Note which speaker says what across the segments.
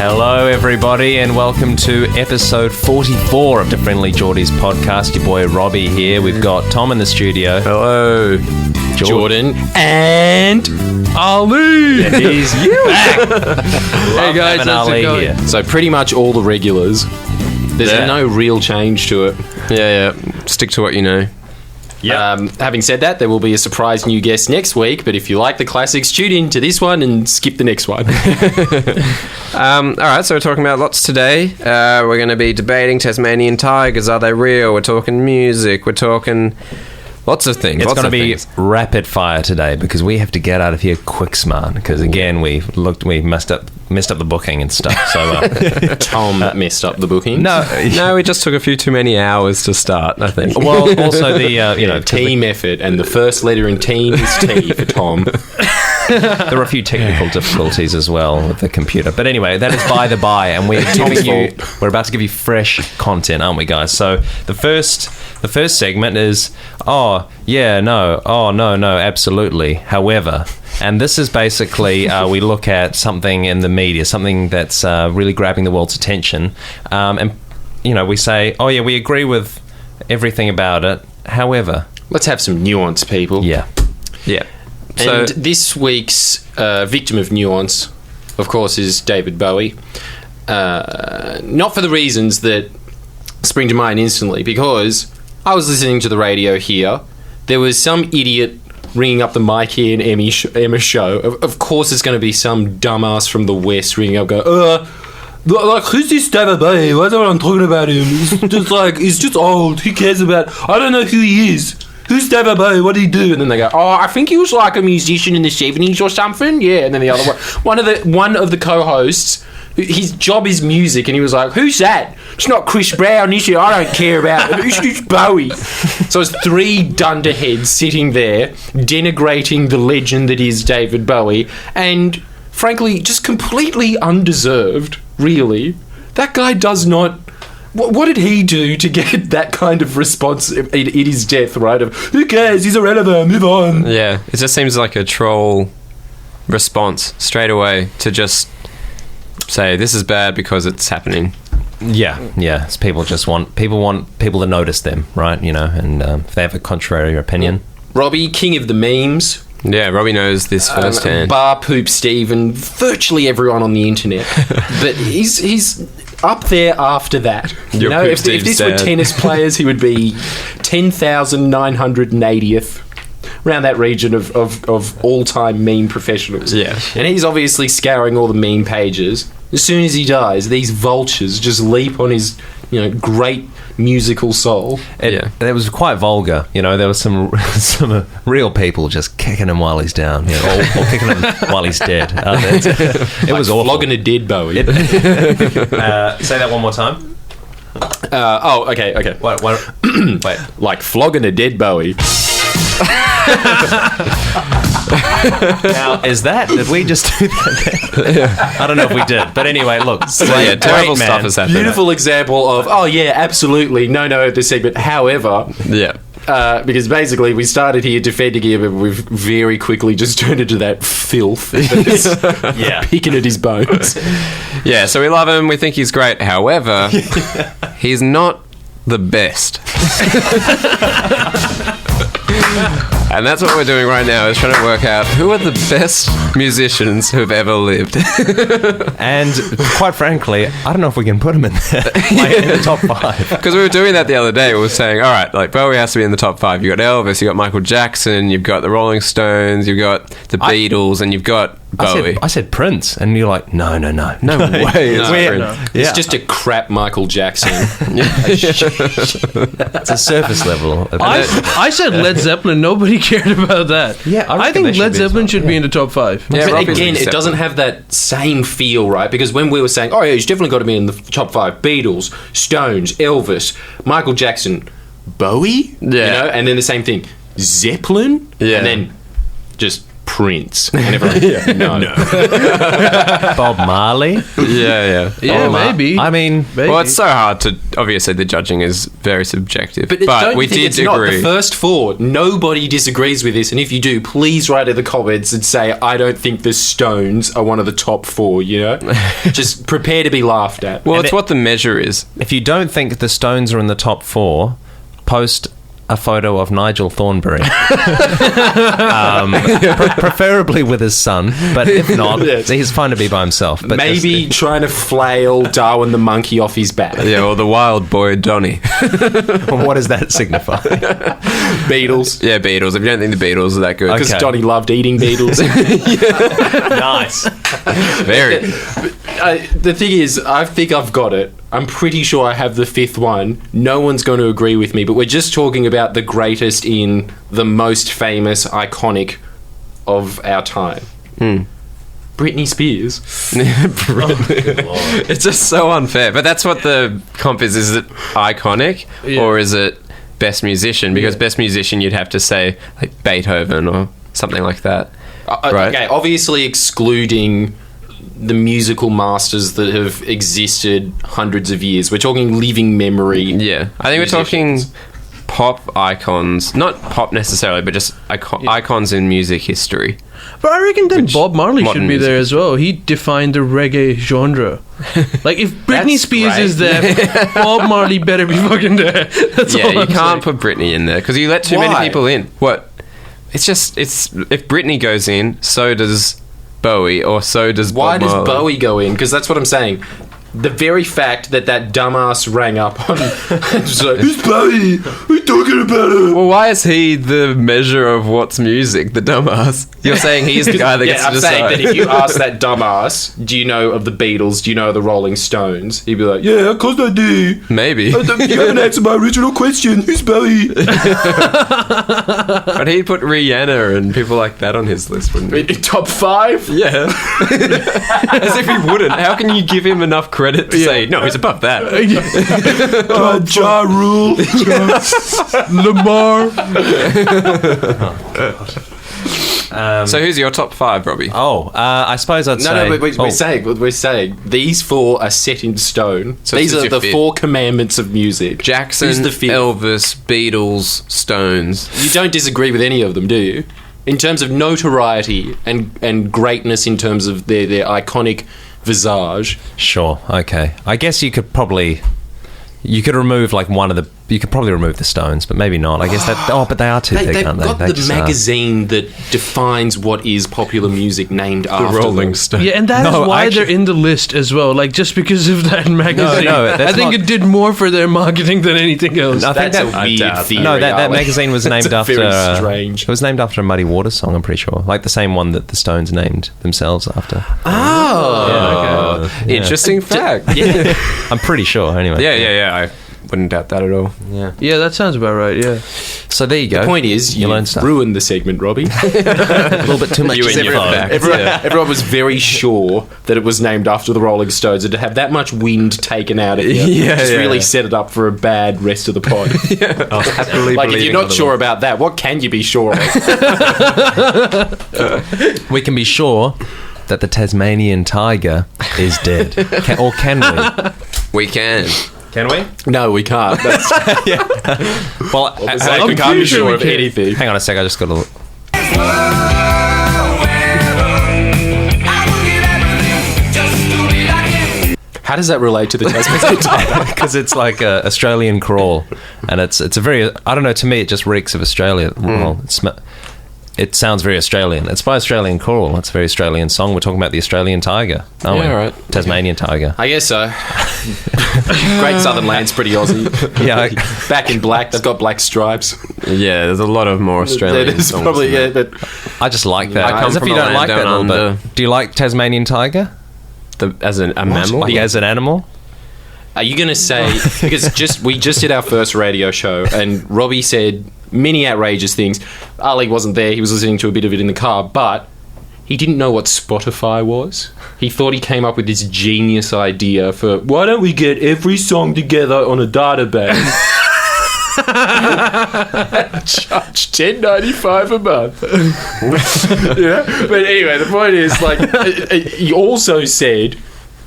Speaker 1: Hello, everybody, and welcome to episode 44 of the Friendlyjordies podcast. Your boy Robbie here. We've got Tom in the studio.
Speaker 2: Hello,
Speaker 1: Jordan.
Speaker 2: and Ali.
Speaker 1: Yeah, he's back.
Speaker 2: Hey guys, how's it going?
Speaker 1: Here.
Speaker 2: So pretty much all the regulars. There's no real change to it. Yeah. Stick to what you know.
Speaker 1: Yep.
Speaker 2: Having said that, there will be a surprise new guest next week, but if you like the classics, tune in to this one and skip the next one.
Speaker 3: All right, so we're talking about lots today. We're going to be debating Tasmanian tigers. Are they real? We're talking music. We're talking lots of things.
Speaker 1: It's going to be rapid fire today because we have to get out of here quick smart because, again, we messed up the booking and stuff. So
Speaker 2: Tom messed up the booking.
Speaker 3: No, we just took a few too many hours to start, I think.
Speaker 1: Well, also the
Speaker 2: team effort, and the first letter in team is T for Tom.
Speaker 1: There were a few technical difficulties as well with the computer. But anyway, that is by the by, and we're about to give you fresh content, aren't we, guys? So the first segment is, no, absolutely. However, and this is basically we look at something in the media, something that's really grabbing the world's attention, and we say, oh yeah, we agree with everything about it. However,
Speaker 2: let's have some nuance, people.
Speaker 1: Yeah.
Speaker 2: And this week's victim of nuance, of course, is David Bowie. Not for the reasons that spring to mind instantly, because I was listening to the radio here. There was some idiot ringing up the mic here in Emma's show. Of course, it's going to be some dumbass from the West ringing up, go, who's this David Bowie? Why don't I'm talking about him? He's just old. Who cares about? I don't know who he is. Who's David Bowie? What did he do? And then they go, I think he was like a musician in the 70s or something. Yeah. And then the other one of the co-hosts, his job is music, and he was like, who's that? It's not Chris Brown, is it? I don't care about it. Who's Bowie? So it's three dunderheads sitting there denigrating the legend that is David Bowie, and frankly, just completely undeserved, really. That guy does not... What did he do to get that kind of response in his death, right? Of, who cares? He's irrelevant. Move on.
Speaker 3: Yeah, it just seems like a troll response straight away to just say this is bad because it's happening.
Speaker 1: Yeah. It's people want people to notice them, right? And if they have a contrary opinion.
Speaker 2: Robbie, king of the memes.
Speaker 3: Yeah, Robbie knows this firsthand.
Speaker 2: Bar Poop Steve and virtually everyone on the internet. But he's up there after that. If this were tennis players, he would be 10,980th. Around that region of all-time meme professionals.
Speaker 3: Yeah.
Speaker 2: And he's obviously scouring all the meme pages. As soon as he dies, these vultures just leap on his, great musical soul.
Speaker 1: It was quite vulgar. There was some real people just kicking him while he's down, or kicking him while he's dead. It was awful.
Speaker 2: Flogging a dead Bowie.
Speaker 1: Say that one more time.
Speaker 2: Okay.
Speaker 1: Wait.
Speaker 2: Like flogging a dead Bowie.
Speaker 1: Now, did we just do that? I don't know if we did, but anyway, look.
Speaker 3: Terrible stuff has happened.
Speaker 2: Beautiful example of, absolutely, no, this segment. However, because basically we started here defending him, and we've very quickly just turned into that filth. Picking at his bones.
Speaker 3: Yeah, so we love him. We think he's great. However, he's not the best. And that's what we're doing right now, is trying to work out who are the best musicians who've ever lived.
Speaker 1: And quite frankly, I don't know if we can put him in there, in the top 5.
Speaker 3: Because we were doing that the other day. We were saying, all right, Bowie has to be in the top 5. You've got Elvis, you've got Michael Jackson, you've got the Rolling Stones, you've got the Beatles, and you've got Bowie.
Speaker 1: I said Prince, and you're like, no way.
Speaker 2: It's just a crap Michael Jackson.
Speaker 1: It's a surface level.
Speaker 4: I said Led Zeppelin. Nobody cared about that.
Speaker 1: Yeah,
Speaker 4: I think Led Zeppelin should be in the top 5.
Speaker 2: Yeah, but again, it doesn't have that same feel, right? Because when we were saying, he's definitely got to be in the top 5, Beatles, Stones, Elvis, Michael Jackson, Bowie, and then the same thing, Zeppelin, and then just Prince. And everyone, no.
Speaker 1: Bob Marley.
Speaker 3: Yeah.
Speaker 4: Yeah, maybe.
Speaker 1: I mean,
Speaker 4: Maybe.
Speaker 3: Well, it's so hard to. Obviously, the judging is very subjective.
Speaker 2: But,
Speaker 3: we did
Speaker 2: it's not
Speaker 3: agree.
Speaker 2: the first four. Nobody disagrees with this, and if you do, please write in the comments and say, I don't think the Stones are one of the top four, you know? Just prepare to be laughed at.
Speaker 3: Well,
Speaker 1: And
Speaker 3: it's what the measure is.
Speaker 1: if you don't think the Stones are in the top 4, post a photo of Nigel Thornberry. Preferably with his son, but if not,
Speaker 2: Yes.
Speaker 1: he's fine to be by himself. But
Speaker 2: Maybe trying to flail Darwin the monkey off his back.
Speaker 3: Yeah, or the wild boy Donny.
Speaker 1: what does that signify?
Speaker 2: Beatles.
Speaker 3: Yeah, Beatles. If you don't think the Beatles are that good,
Speaker 2: Because
Speaker 1: Okay.
Speaker 2: Donny loved eating beetles.
Speaker 1: Nice.
Speaker 3: very.
Speaker 2: The thing is, I think I've got it. I'm pretty sure I have the fifth one. No one's going to agree with me, but we're just talking about the greatest in the most famous, iconic of our time. Britney Spears.
Speaker 3: It's just so unfair. But that's what the comp is. Is it iconic or is it best musician? Because best musician, you'd have to say like Beethoven or something like that. Right.
Speaker 2: Okay, obviously excluding the musical masters that have existed hundreds of years. We're talking living memory.
Speaker 3: Yeah, I think we're talking pop icons, not pop necessarily, but just icons in music history.
Speaker 4: But I reckon then
Speaker 3: Which
Speaker 4: Bob Marley should
Speaker 3: modern
Speaker 4: be there
Speaker 3: music.
Speaker 4: as well. He defined the reggae genre. Like, if Britney
Speaker 2: That's
Speaker 4: Spears
Speaker 2: great.
Speaker 4: is there, Bob Marley better be fucking there. That's
Speaker 3: Yeah,
Speaker 4: all
Speaker 3: you
Speaker 4: I'm
Speaker 3: can't
Speaker 4: saying.
Speaker 3: put Britney in there because you let too many
Speaker 2: Why?
Speaker 3: people in. What? It's if Britney goes in, so does Bowie, or so does
Speaker 2: Why
Speaker 3: Bob
Speaker 2: does
Speaker 3: Marley.
Speaker 2: Bowie go in? Because that's what I'm saying. The very fact that dumbass rang up on... Just like, who's Bowie? Who's talking about it?
Speaker 3: Well, why is he the measure of what's music? The dumbass. You're saying he's the guy that gets
Speaker 2: Yeah,
Speaker 3: to
Speaker 2: I'm saying
Speaker 3: decide.
Speaker 2: that if you ask that dumbass, do you know of the Beatles? Do you know of the Rolling Stones? He'd be like, yeah, of course I do.
Speaker 3: Maybe,
Speaker 2: You haven't answered my original question. Who's Bowie?
Speaker 3: but he'd put Rihanna and people like that on his list, wouldn't he?
Speaker 2: Top 5?
Speaker 3: Yeah, as if he wouldn't. How can you give him enough credit to say no? He's above that.
Speaker 2: Ja Rule.
Speaker 4: Lamar.
Speaker 3: So who's your top 5, Robbie?
Speaker 1: I suppose I'd say...
Speaker 2: No, but we're
Speaker 1: Oh,
Speaker 2: saying these 4 are set in stone.
Speaker 3: So
Speaker 2: these
Speaker 3: this is
Speaker 2: are
Speaker 3: your
Speaker 2: the
Speaker 3: fifth.
Speaker 2: 4 commandments of music.
Speaker 3: Jackson,
Speaker 2: Who's the fifth?
Speaker 3: Elvis, Beatles, Stones.
Speaker 2: You don't disagree with any of them, do you? In terms of notoriety and greatness, in terms of their iconic visage.
Speaker 1: Sure, okay. I guess you could probably... You could remove like one of the... You could probably remove the Stones, but maybe not. I guess that... Oh, but they are too big,
Speaker 2: They've
Speaker 1: aren't they?
Speaker 2: got
Speaker 1: They
Speaker 2: the
Speaker 1: just are.
Speaker 2: magazine that defines what is popular music named after
Speaker 3: Rolling
Speaker 2: them.
Speaker 3: Stones.
Speaker 4: Yeah, and that is
Speaker 1: No,
Speaker 4: why
Speaker 1: actually-
Speaker 4: they're in the list as well. Like, just because of that magazine.
Speaker 1: no, that's
Speaker 4: I think
Speaker 1: not-
Speaker 4: it did more for their marketing than anything else.
Speaker 1: I think
Speaker 2: That's
Speaker 1: that...
Speaker 2: a weird theory.
Speaker 1: No, that
Speaker 2: Ali.
Speaker 1: magazine was
Speaker 2: That's
Speaker 1: named
Speaker 2: a
Speaker 1: after...
Speaker 2: Very strange.
Speaker 1: It was named after a Muddy Waters song, I'm pretty sure. Like the same one that the Stones named themselves after.
Speaker 2: Oh.
Speaker 1: Yeah.
Speaker 3: Interesting fact.
Speaker 2: Yeah.
Speaker 1: I'm pretty sure, anyway.
Speaker 3: Yeah. I wouldn't doubt that at all.
Speaker 4: Yeah, that sounds about right, yeah.
Speaker 1: So there you go.
Speaker 2: The point is, you
Speaker 1: learn stuff.
Speaker 2: ruined the segment, Robbie.
Speaker 1: A little bit too much
Speaker 3: You and your
Speaker 1: info.
Speaker 3: facts.
Speaker 2: Everyone was very sure that it was named after the Rolling Stones, and to have that much wind taken out of you
Speaker 3: Yeah,
Speaker 2: just
Speaker 3: yeah.
Speaker 2: really set it up for a bad rest of the pod.
Speaker 3: Happily
Speaker 2: Like, if
Speaker 3: believing
Speaker 2: you're not
Speaker 3: otherwise.
Speaker 2: sure about that, what can you be sure of?
Speaker 1: We can be sure that the Tasmanian tiger is dead. Can we?
Speaker 3: We can.
Speaker 1: Can we?
Speaker 2: No, we can't. That's
Speaker 1: Well,
Speaker 2: we
Speaker 4: I'm
Speaker 2: can't be
Speaker 4: pretty sure
Speaker 2: sure
Speaker 4: we
Speaker 2: of
Speaker 4: can.
Speaker 2: anything.
Speaker 1: hang on a sec. I just got to look.
Speaker 2: How does that relate to the Tasmanian tiger?
Speaker 1: Because it's like a Australian crawl, and it's a very... I don't know, to me it just reeks of Australia. Well, it sounds very Australian. It's by Australian Crawl. It's a very Australian song. We're talking about the Australian tiger, aren't we?
Speaker 3: Yeah, right.
Speaker 1: Tasmanian tiger.
Speaker 2: I guess so. Great Southern Land's pretty Aussie.
Speaker 1: Yeah.
Speaker 2: Back in black, they've got black stripes.
Speaker 3: Yeah, there's a lot of more Australian
Speaker 2: There's
Speaker 3: songs
Speaker 2: probably,
Speaker 3: than
Speaker 2: yeah,
Speaker 3: that.
Speaker 2: but
Speaker 1: I just like that.
Speaker 3: I come
Speaker 1: As if
Speaker 3: from
Speaker 1: you
Speaker 3: the
Speaker 1: don't
Speaker 3: land
Speaker 1: like that
Speaker 3: down
Speaker 1: little
Speaker 3: under.
Speaker 1: bit. Do you like Tasmanian tiger?
Speaker 3: As a mammal?
Speaker 1: Like as an animal?
Speaker 2: are you going to say, because we just did our first radio show and Robbie said many outrageous things. Ali wasn't there. He was listening to a bit of it in the car, but he didn't know what Spotify was. He thought he came up with this genius idea for, why don't we get every song together on a database? Charge $10.95 a month. Yeah, but anyway, the point is, he also said,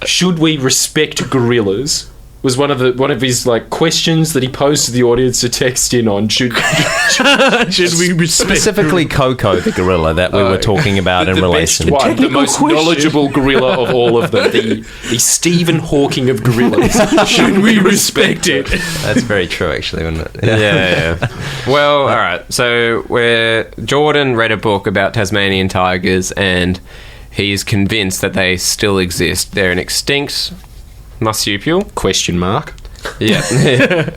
Speaker 2: "Should we respect gorillas?" Was one of his questions that he posed to the audience to text in on. Should we respect
Speaker 1: specifically Coco the gorilla that we were talking about in relation?
Speaker 2: Best one, the most knowledgeable gorilla of all of them, the Stephen Hawking of gorillas. Should we respect it?
Speaker 1: That's very true, actually, isn't it?
Speaker 3: Yeah. Well, all right. So Jordan read a book about Tasmanian tigers, and he's convinced that they still exist. They're an extinct marsupial?
Speaker 2: Question mark.
Speaker 3: Yeah.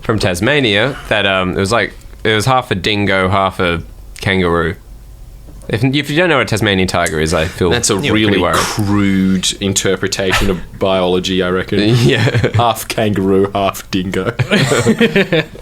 Speaker 3: From Tasmania. That it was half a dingo, half a kangaroo. If you don't know what a Tasmanian tiger is, I feel
Speaker 2: that's a really crude interpretation of biology, I reckon.
Speaker 3: Yeah.
Speaker 2: Half kangaroo, half dingo.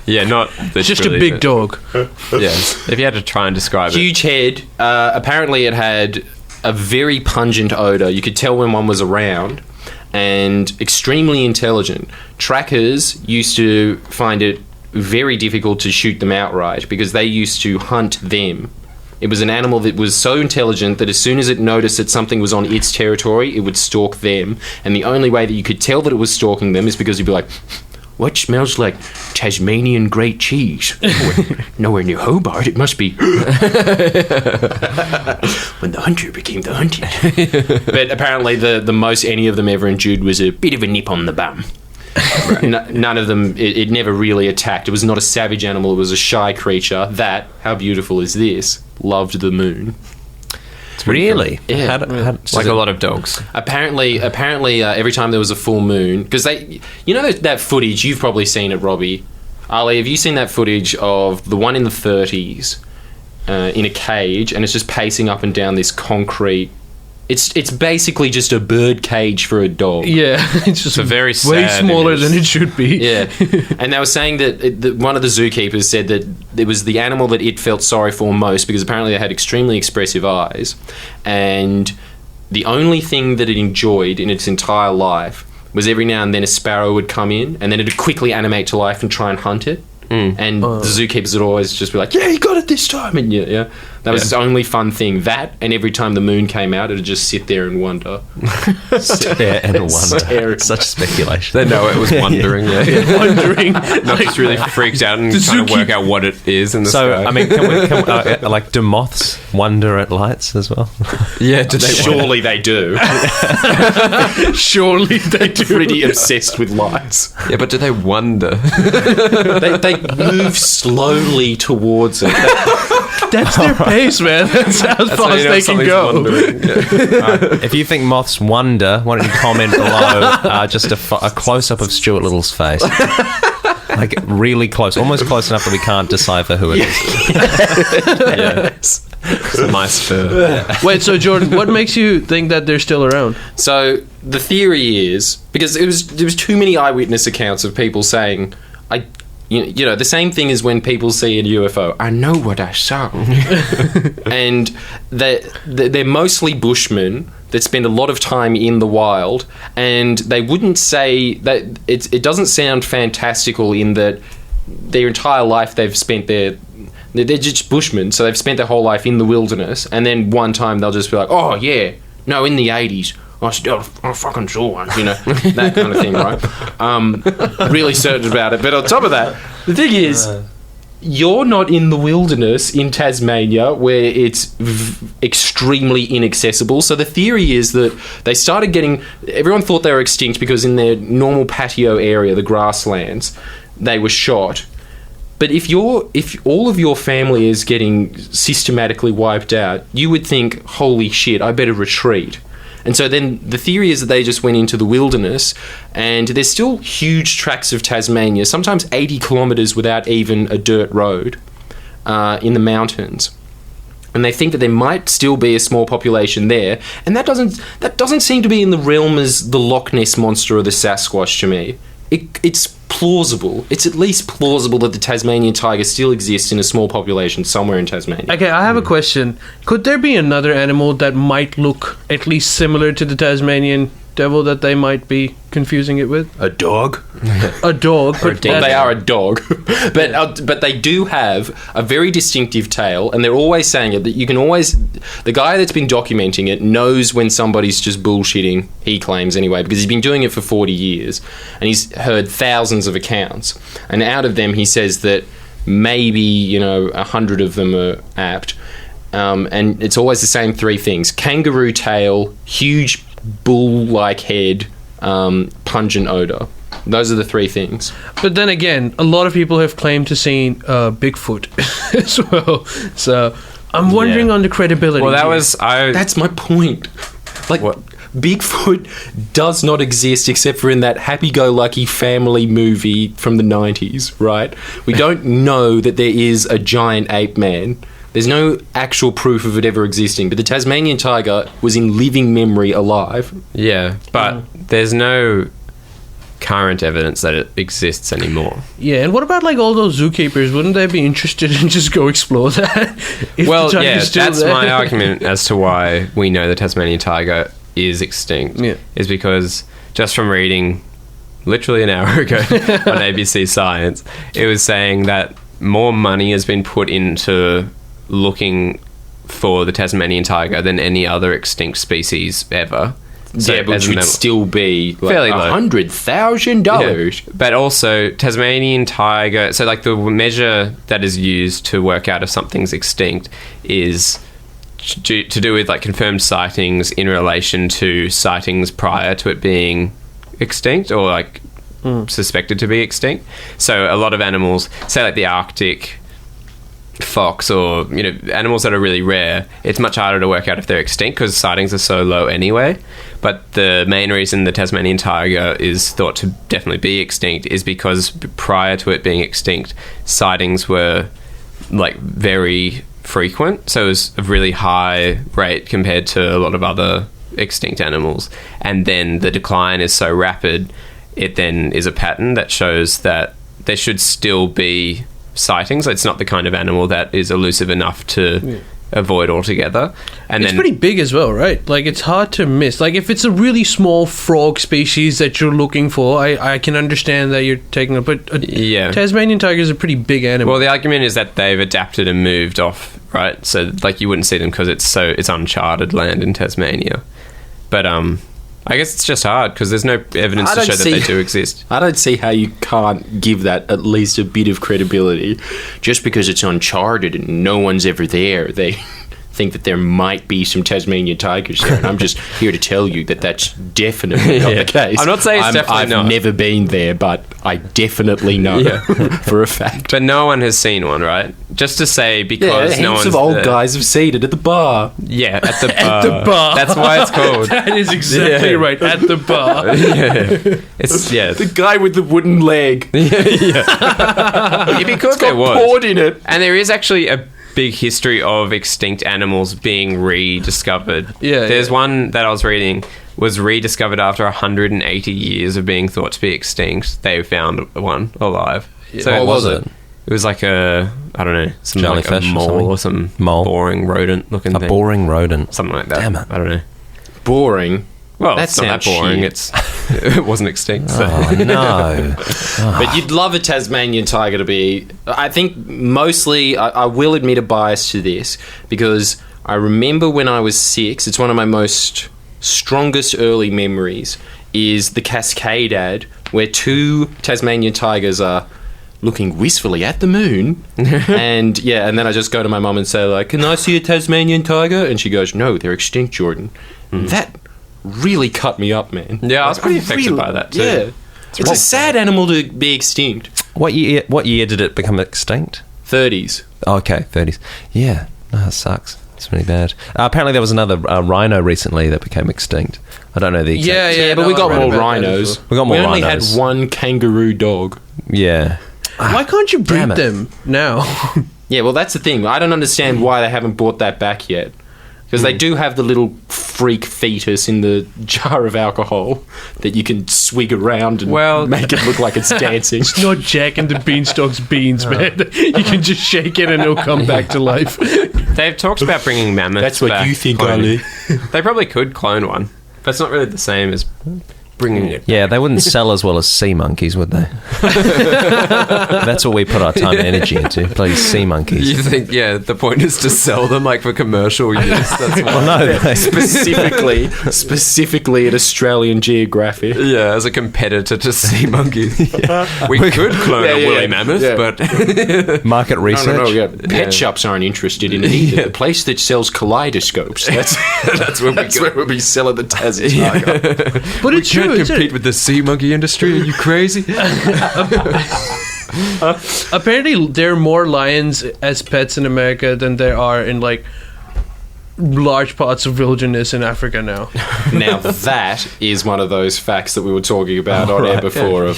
Speaker 3: Yeah, not
Speaker 4: just a big dog.
Speaker 3: Yeah. If you had to try and describe
Speaker 2: Huge head. Apparently it had a very pungent odour. You could tell when one was around. And extremely intelligent. Trackers used to find it very difficult to shoot them outright because they used to hunt them. It was an animal that was so intelligent that as soon as it noticed that something was on its territory, it would stalk them. And the only way that you could tell that it was stalking them is because you'd be like, "What smells like Tasmanian great cheese? Nowhere near Hobart. It must be when the hunter became the hunted." But apparently the most any of them ever endured was a bit of a nip on the bum. None of them, it never really attacked. It was not a savage animal. It was a shy creature that, how beautiful is this, loved the moon.
Speaker 1: Really?
Speaker 2: Yeah.
Speaker 3: like a lot of dogs.
Speaker 2: Apparently, every time there was a full moon, because that footage, you've probably seen it, Robbie. Ali, have you seen that footage of the one in the 30s in a cage, and it's just pacing up and down this concrete? It's basically just a bird cage for a dog.
Speaker 4: Yeah, it's just
Speaker 3: a very
Speaker 4: way
Speaker 3: sad
Speaker 4: smaller
Speaker 3: image.
Speaker 4: than it should be.
Speaker 2: Yeah, and they were saying that one of the zookeepers said that it was the animal that it felt sorry for most because apparently they had extremely expressive eyes, and the only thing that it enjoyed in its entire life was every now and then a sparrow would come in, and then it'd quickly animate to life and try and hunt it. And the zookeepers would always just be like, "Yeah, you got it this time," and yeah. That was its only fun thing. That, and every time the moon came out, it'd just sit there and wonder.
Speaker 1: Stare and wonder. Such speculation.
Speaker 3: They know it was wondering,
Speaker 4: Wondering.
Speaker 3: Not just really freaked out and trying to work out what it is in the sky.
Speaker 1: I mean, can we do moths wonder at lights as well?
Speaker 3: Yeah, do they
Speaker 2: Surely they do.
Speaker 4: Surely they do.
Speaker 2: Pretty obsessed with lights.
Speaker 3: Yeah, but do they wonder?
Speaker 2: They move slowly towards it.
Speaker 4: That's their pace, man. That's how fast they can go.
Speaker 1: If you think moths wonder, why don't you comment below just a close-up of Stuart Little's face. Like, really close. Almost close enough that we can't decipher who it is.
Speaker 2: Yes.
Speaker 3: It's a nice fur.
Speaker 4: Wait, so Jordan, what makes you think that they're still around?
Speaker 2: So the theory is, because there was too many eyewitness accounts of people saying, you know, the same thing as when people see a UFO. I know what I saw. And they're mostly bushmen that spend a lot of time in the wild, and they wouldn't say that it doesn't sound fantastical in that their entire life they're just bushmen, so they've spent their whole life in the wilderness, and then one time they'll just be like, "Oh yeah, no, in the 80s. I fucking saw one," you know, that kind of thing, right? Really certain about it. But on top of that, the thing is, you're not in the wilderness in Tasmania where it's extremely inaccessible. So the theory is that they started everyone thought they were extinct because in their normal patio area, the grasslands, they were shot. But if all of your family is getting systematically wiped out, you would think, "Holy shit, I better retreat." And so then the theory is that they just went into the wilderness, and there's still huge tracts of Tasmania, sometimes 80 kilometres without even a dirt road in the mountains. And they think that there might still be a small population there, and that doesn't seem to be in the realm as the Loch Ness Monster or the Sasquatch to me. It's plausible. It's at least plausible that the Tasmanian tiger still exists in a small population somewhere in Tasmania.
Speaker 4: Okay, I have a question. Could there be another animal that might look at least similar to the Tasmanian devil that they might be confusing it with?
Speaker 2: A dog?
Speaker 4: A dog. But
Speaker 2: Well, they are a dog, but they do have a very distinctive tail, and they're always saying it. That you can always, the guy that's been documenting it knows when somebody's just bullshitting. He claims anyway, because he's been doing it for 40 years, and he's heard thousands of accounts, and out of them, he says that maybe 100 of them are apt, and it's always the same three things: kangaroo tail, huge bull-like head, pungent odor. Those are the three things.
Speaker 4: But then again, a lot of people have claimed to seen Bigfoot as well. So I'm wondering on the credibility.
Speaker 3: Well,
Speaker 4: here.
Speaker 2: That's my point. Like,
Speaker 3: What?
Speaker 2: Bigfoot does not exist except for in that happy-go-lucky family movie from the 90s, right? We don't know that there is a giant ape man. There's no actual proof of it ever existing, but the Tasmanian tiger was in living memory alive.
Speaker 3: Yeah, but there's no current evidence that it exists anymore.
Speaker 4: Yeah, and what about like all those zookeepers? Wouldn't they be interested in just go explore that?
Speaker 3: Well, yeah, that's my argument as to why we know the Tasmanian tiger is extinct.
Speaker 4: Yeah.
Speaker 3: Is because just from reading literally an hour ago on ABC Science, it was saying that more money has been put into looking for the Tasmanian tiger than any other extinct species ever. So
Speaker 2: Yeah, but
Speaker 3: as
Speaker 2: it
Speaker 3: a
Speaker 2: would
Speaker 3: mammal.
Speaker 2: still be like
Speaker 3: Fairly low.
Speaker 2: $100,000.
Speaker 3: Yeah. But also Tasmanian tiger, so like the measure that is used to work out if something's extinct is to do with like confirmed sightings in relation to sightings prior to it being extinct or like suspected to be extinct. So a lot of animals, say like the Arctic fox or animals that are really rare, it's much harder to work out if they're extinct because sightings are so low anyway. But the main reason the Tasmanian tiger is thought to definitely be extinct is because prior to it being extinct, sightings were like very frequent, so it was a really high rate compared to a lot of other extinct animals, and then the decline is so rapid, it then is a pattern that shows that there should still be sightings. It's not the kind of animal that is elusive enough to avoid altogether. And
Speaker 4: it's
Speaker 3: then
Speaker 4: pretty big as well, right? Like, it's hard to miss. Like, if it's a really small frog species that you're looking for, I can understand that you're taking it. But Tasmanian tiger is a pretty big animal.
Speaker 3: Well, the argument is that they've adapted and moved off, right? So, like, you wouldn't see them because it's uncharted land in Tasmania. But I guess it's just hard because there's no evidence to show that they do exist.
Speaker 2: I don't see how you can't give that at least a bit of credibility. Just because it's uncharted and no one's ever there, they think that there might be some Tasmanian tigers there. And I'm just here to tell you that that's definitely not the case.
Speaker 3: I'm not saying it's definitely
Speaker 2: I've
Speaker 3: not.
Speaker 2: never been there, but I definitely know for a fact.
Speaker 3: But no one has seen one, right? Just to say because no
Speaker 2: heaps
Speaker 3: one's
Speaker 2: of old
Speaker 3: there.
Speaker 2: guys have seen it at the bar.
Speaker 3: Yeah, at the bar.
Speaker 4: At the bar.
Speaker 3: That's why it's called.
Speaker 4: That is exactly right. At the bar.
Speaker 3: It's
Speaker 2: The guy with the wooden leg.
Speaker 3: because there was.
Speaker 2: Poured in it.
Speaker 3: And there is actually a big history of extinct animals being rediscovered. There's one that I was reading was rediscovered after 180 years of being thought to be extinct. They found one alive. So
Speaker 1: What was it?
Speaker 3: It was like I don't know, some like a
Speaker 1: Jellyfish or
Speaker 3: mole
Speaker 1: something?
Speaker 3: or some boring rodent looking
Speaker 1: A
Speaker 3: thing.
Speaker 1: boring rodent.
Speaker 3: Something like that.
Speaker 1: Damn it.
Speaker 3: I don't know.
Speaker 2: Boring.
Speaker 3: Well,
Speaker 2: That
Speaker 3: it's not that
Speaker 2: sounds
Speaker 3: boring.
Speaker 2: shit.
Speaker 3: It wasn't extinct. So.
Speaker 1: Oh, no.
Speaker 2: But you'd love a Tasmanian tiger to be... I think mostly... I will admit a bias to this, because I remember when I was 6, it's one of my most strongest early memories, is the Cascade ad, where 2 Tasmanian tigers are looking wistfully at the moon, and then I just go to my mum and say, like, can I see a Tasmanian tiger? And she goes, no, they're extinct, Jordan. That really cut me up, man.
Speaker 3: Yeah, I was pretty affected by that too.
Speaker 2: Yeah. It's a sad animal to be extinct.
Speaker 1: What year did it become extinct?
Speaker 2: 30s.
Speaker 1: Oh, okay, 30s. Yeah, no, that sucks. It's really bad. Apparently there was another rhino recently that became extinct. I don't know the exact...
Speaker 2: Yeah, but we got more rhinos.
Speaker 1: We got more
Speaker 2: We only
Speaker 1: rhinos.
Speaker 2: had one kangaroo dog.
Speaker 1: Yeah.
Speaker 4: Why can't you breed
Speaker 1: Damn it.
Speaker 4: them now?
Speaker 2: Yeah, well, that's the thing. I don't understand why they haven't brought that back yet. Because they do have the little freak fetus in the jar of alcohol that you can swig around and make it look like it's dancing.
Speaker 4: It's not Jack and the Beanstalk's beans, man. You can just shake it and it'll come back to life.
Speaker 3: They've talked about bringing mammoths
Speaker 2: That's what
Speaker 3: back,
Speaker 2: you think,
Speaker 3: cloning.
Speaker 2: Ali.
Speaker 3: They probably could clone one. That's not really the same as bringing it.
Speaker 1: Yeah, they wouldn't sell as well as sea monkeys, would they? That's what we put our time and energy into, bloody sea monkeys.
Speaker 3: You think, the point is to sell them like for commercial use. That's why.
Speaker 1: Well, no,
Speaker 2: specifically at Australian Geographic.
Speaker 3: Yeah, as a competitor to sea monkeys. We could clone a woolly mammoth, but
Speaker 1: market research.
Speaker 2: No. Pet shops aren't interested in it either. The place that sells kaleidoscopes. That's where we'll be selling the Tassie tiger.
Speaker 4: But it's true.
Speaker 3: Compete with the sea monkey industry? Are you crazy?
Speaker 4: Apparently, there are more lions as pets in America than there are in like large parts of wilderness in Africa now.
Speaker 2: Now that is one of those facts that we were talking about on air before.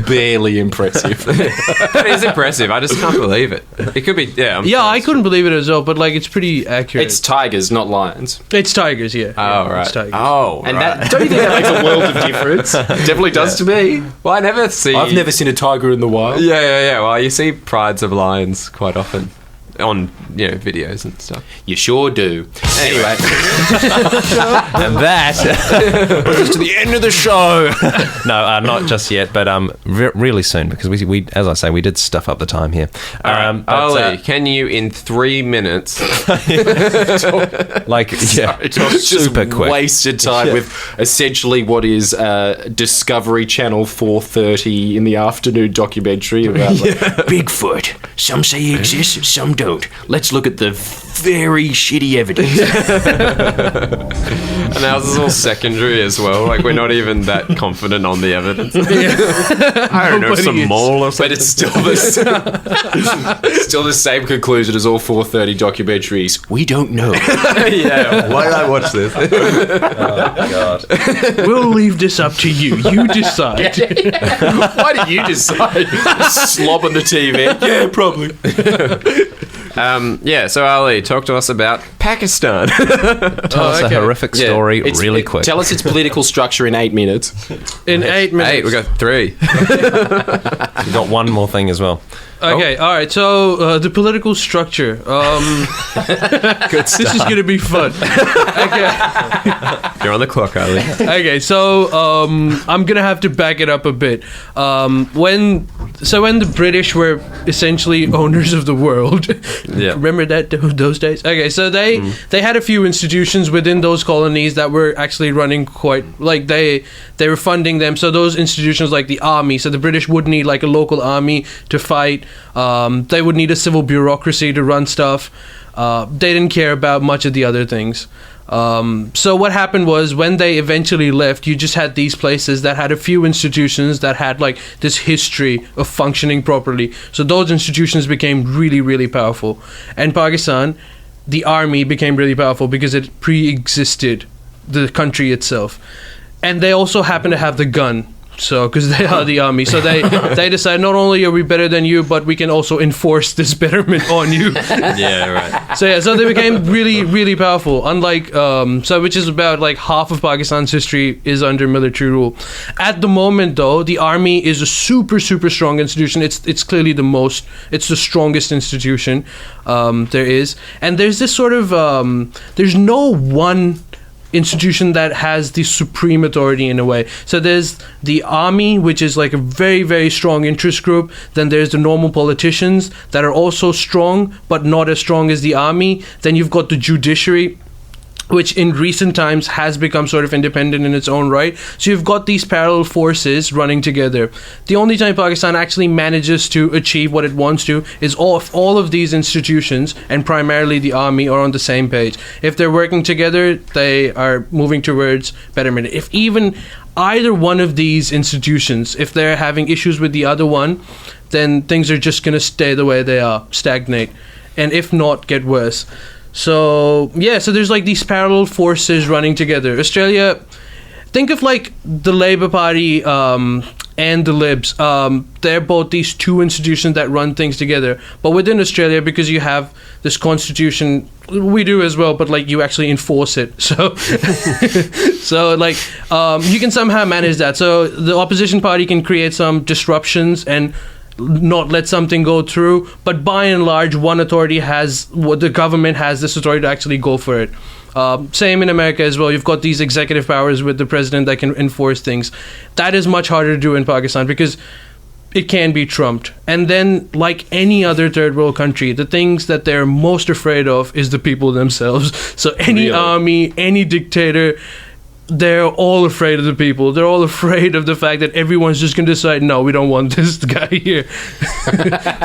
Speaker 2: Barely impressive.
Speaker 3: It is impressive. I just can't believe it. It could be.
Speaker 4: I couldn't believe it as well. But like, it's pretty accurate.
Speaker 2: It's tigers, not lions.
Speaker 4: It's tigers. Yeah.
Speaker 3: Oh right.
Speaker 4: It's tigers.
Speaker 3: Oh,
Speaker 2: and don't you think that makes a world of difference? It definitely does to me.
Speaker 3: Well, I've never seen a
Speaker 2: tiger in the wild.
Speaker 3: Yeah. Well, you see prides of lions quite often on videos and stuff.
Speaker 2: You sure do. Anyway,
Speaker 1: and that brings us to the end of the show. No, not just yet, but really soon, because we, as I say, we did stuff up the time here.
Speaker 3: Ollie, can you in 3 minutes?
Speaker 1: Super quick.
Speaker 2: Wasted time with essentially what is Discovery Channel 4:30 in the afternoon documentary about Bigfoot. Some say he exists, some don't. Let's look at the very shitty evidence.
Speaker 3: And ours is all secondary as well. Like, we're not even that confident on the evidence. I don't know, some mole or something.
Speaker 2: But it's still the same conclusion as all 4:30 documentaries. We don't know.
Speaker 3: Why did I watch this?
Speaker 1: Oh, God.
Speaker 4: We'll leave this up to you. You decide.
Speaker 2: Why do you decide? Slob on the TV. Yeah, probably.
Speaker 3: So Ali, talk to us about Pakistan.
Speaker 1: Tell us a horrific story really quick.
Speaker 2: Tell us its political structure in 8 minutes.
Speaker 4: In 8 minutes.
Speaker 3: 8, we got 3.
Speaker 1: We've got one more thing as well.
Speaker 4: Okay, all right. So the political structure.
Speaker 1: Good stuff.
Speaker 4: This is going to be fun. Okay.
Speaker 3: You're on the clock, Ali.
Speaker 4: Okay, so I'm going to have to back it up a bit. When the British were essentially owners of the world, remember those days? Okay, so they had a few institutions within those colonies that were actually running quite, like they were funding them. So those institutions like the army, so the British would need like a local army to fight. They would need a civil bureaucracy to run stuff. They didn't care about much of the other things. So what happened was, when they eventually left, you just had these places that had a few institutions that had like this history of functioning properly. So those institutions became really, really powerful. And Pakistan, the army became really powerful because it pre-existed the country itself. And they also happen to have the gun. So, because they are the army, so they decide, not only are we better than you, but we can also enforce this betterment on you.
Speaker 3: Yeah, right.
Speaker 4: So they became really, really powerful. Unlike which is about like half of Pakistan's history is under military rule. At the moment, though, the army is a super, super strong institution. It's clearly it's the strongest institution there is, and there's this sort of there's no one institution that has the supreme authority in a way. So there's the army, which is like a very, very strong interest group. Then there's the normal politicians that are also strong, but not as strong as the army. Then you've got the judiciary, which in recent times has become sort of independent in its own right. So you've got these parallel forces running together. The only time Pakistan actually manages to achieve what it wants to is all of these institutions, and primarily the army, are on the same page. If they're working together, they are moving towards betterment. If even either one of these institutions, if they're having issues with the other one, then things are just going to stay the way they are, stagnate, and if not, get worse. So there's like these parallel forces running together. Australia, think of like the Labour Party and the Libs. They're both these two institutions that run things together. But within Australia, because you have this constitution, we do as well, but like you actually enforce it. So you can somehow manage that. So the opposition party can create some disruptions and not let something go through. But by and large, one authority the government has this authority to actually go for it. Same in America as well. You've got these executive powers with the president that can enforce things. That is much harder to do in Pakistan because it can be trumped. And then, like any other third world country, the things that they're most afraid of is the people themselves. So any army, any dictator, they're all afraid of the people. They're all afraid of the fact that everyone's just going to decide, no, we don't want this guy here.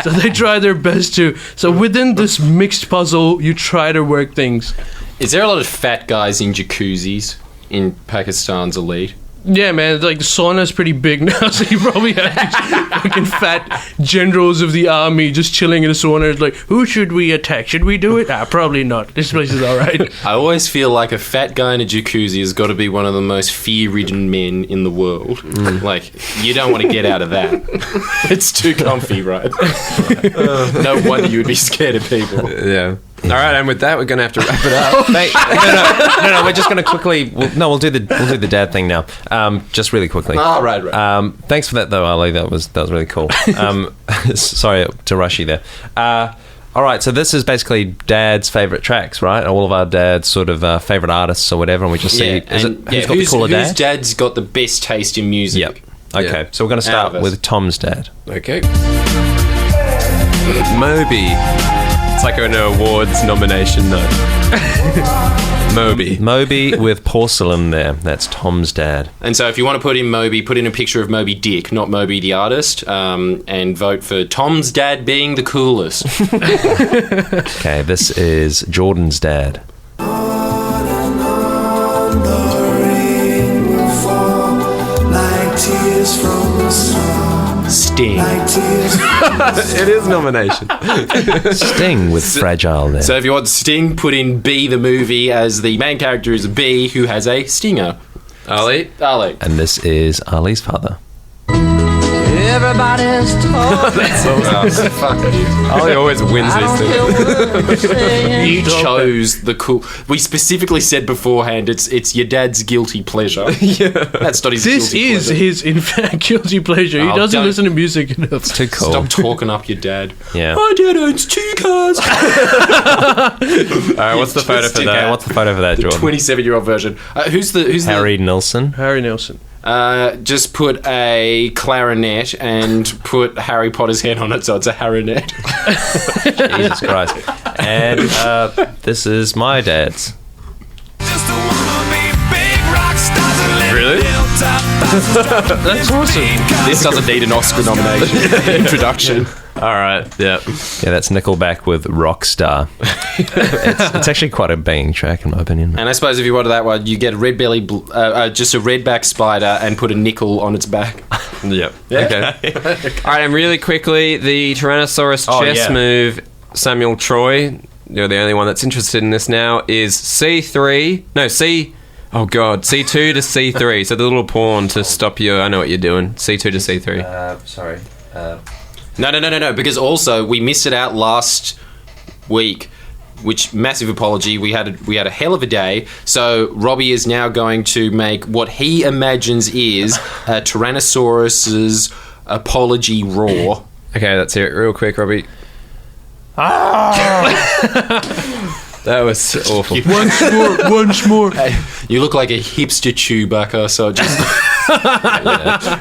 Speaker 4: So they try their best to. So within this mixed puzzle, you try to work things.
Speaker 2: Is there a lot of fat guys in jacuzzis in Pakistan's elite?
Speaker 4: Yeah, man, like the sauna's pretty big now, so you probably have these fucking fat generals of the army just chilling in a sauna. It's like, who should we attack? Should we do it? Probably not. This place is alright.
Speaker 2: I always feel like a fat guy in a jacuzzi has got to be one of the most fear-ridden men in the world. Like, you don't want to get out of that. It's too comfy, right? No wonder you would be scared of people.
Speaker 3: Yeah. All right, and with that, we're going to have to wrap it up.
Speaker 1: No, we're just going to quickly... We'll do the dad thing now. Just really quickly.
Speaker 2: Oh, right.
Speaker 1: Thanks for that, though, Ali. That was really cool. Sorry to rush you there. All right, so this is basically Dad's favourite tracks, right? All of our dad's sort of favourite artists or whatever, and we just see... who's got the cooler dad?
Speaker 2: Whose dad's got the best taste in music?
Speaker 1: Yep. Okay, so we're going to start with Tom's dad.
Speaker 3: Okay. Moby. It's like an awards nomination note.
Speaker 1: Moby with porcelain there. That's Tom's dad.
Speaker 2: And so if you want to put in Moby, put in a picture of Moby Dick, not Moby the artist, and vote for Tom's dad being the coolest.
Speaker 1: Okay, this is Jordan's dad.
Speaker 2: Sting.
Speaker 3: It is nomination.
Speaker 1: Sting with Fragile there.
Speaker 2: So if you want Sting, put in B the movie, as the main character is a bee who has a stinger.
Speaker 3: Ali?
Speaker 1: And this is Ali's father.
Speaker 5: Everybody's talking.
Speaker 3: That's awesome.
Speaker 2: Fuck you.
Speaker 3: Ali always wins these things.
Speaker 2: You chose the cool... We specifically said beforehand it's your dad's guilty pleasure. Yeah. That's not his
Speaker 4: This
Speaker 2: guilty
Speaker 4: is
Speaker 2: pleasure.
Speaker 4: his, in fact, guilty pleasure. He doesn't listen to music enough.
Speaker 1: It's too cool.
Speaker 2: Stop talking up your dad.
Speaker 1: Yeah.
Speaker 2: My dad owns 2 cars.
Speaker 3: All right, what's the photo for that?
Speaker 1: Okay, what's the photo for that, Jordan?
Speaker 2: 27-year-old version. Who's
Speaker 1: Harry Nilsson.
Speaker 4: Harry Nilsson.
Speaker 2: Just put a clarinet and put Harry Potter's head on it, so it's a Harrinet.
Speaker 1: Jesus Christ. And this is my dad's.
Speaker 3: Really?
Speaker 4: That's awesome.
Speaker 2: This doesn't need an Oscar nomination. Introduction.
Speaker 3: All right, yeah.
Speaker 1: Yeah, that's Nickelback with Rockstar. It's actually quite a banging track, in my opinion.
Speaker 2: And I suppose if you wanted that one, you get a red belly, just a redback spider, and put a nickel on its back.
Speaker 3: Yep. Okay. All right, and really quickly, the Tyrannosaurus chess move, Samuel Troy, you're the only one that's interested in this now, is C2 to C3. So the little pawn to stop you. I know what you're doing. C2 to C3.
Speaker 1: Sorry.
Speaker 2: No, because also we missed it out last week, which, massive apology, we had a hell of a day. So Robbie is now going to make what he imagines is a Tyrannosaurus's apology roar.
Speaker 3: Okay, let's hear it real quick, Robbie. That was awful.
Speaker 4: Once more.
Speaker 2: Hey, you look like a hipster Chewbacca, so it just...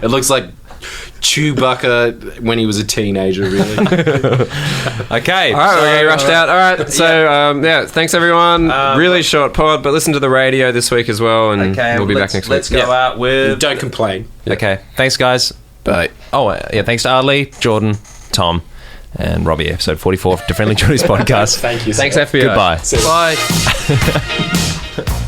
Speaker 2: It looks like Chewbacca when he was a teenager, really.
Speaker 1: Okay.
Speaker 3: All right, we rushed out. All right, so, thanks, everyone. Really short pod, but listen to the radio this week as well, and we'll be back next week.
Speaker 1: Let's go out with...
Speaker 2: Don't complain.
Speaker 1: Okay. Thanks, guys.
Speaker 3: Bye.
Speaker 1: Oh, yeah, thanks to Ali, Jordan, Tom, and Robbie, episode 44 of the Friendlyjordies podcast.
Speaker 2: Thank you.
Speaker 3: Thanks, FBI.
Speaker 1: Goodbye.
Speaker 4: Bye.